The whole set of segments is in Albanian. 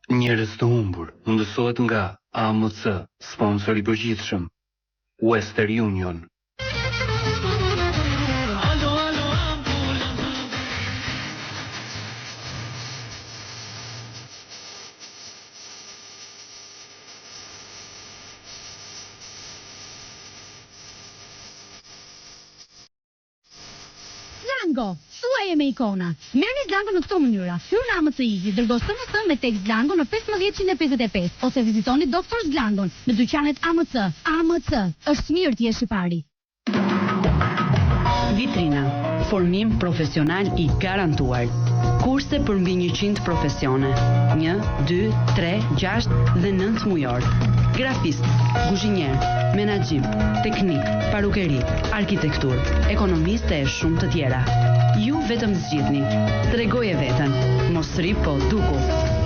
Njerëz të humbur mundësohet nga AMC, sponsor i përgjithshëm, Western Union. Zlango, thuaj e me ikona. Merrni Zlango në këto mënyra. Hyrni në AMC Easy, dërgo SMS me tekst Zlango në 15155 ose vizitoni Doktor Zlangon në dyqanet AMC. AMC, është mirë të jesh i pari. Vitrina, formim profesional i garantuar. Kurse për mbi 100 profesione. 1, 2, 3, 6 dhe 9 mujor. Grafist, kuzhinier, menaxhim, teknik, parukeri, arkitektur, ekonomiste e shumë të tjera. Ju vetëm zgjidhni. Tregoje veten. Mos rri po duku.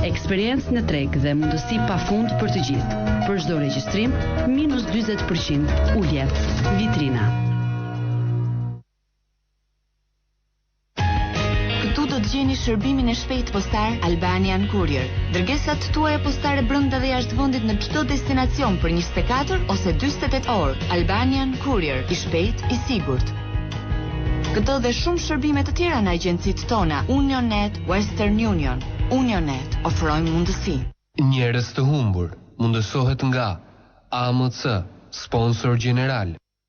Eksperiencë në treg dhe mundësi pafund për të gjithë. Për çdo regjistrim, minus 40% ulje. Vitrina. Do të gjeni shërbimin e shpejt postar Albanian Courier. Dërgesat tuaja postare brenda dhe jashtë vendit në çdo destinacion për 24 ose 48 orë. Albanian Courier, i shpejt, i sigurt. Këto dhe shumë shërbime të tjera në agjencitë tona, Unionet, Western Union. Unionet, ofrojmë mundësi. Njerëz të humbur mundësohet nga AMC, sponsor general.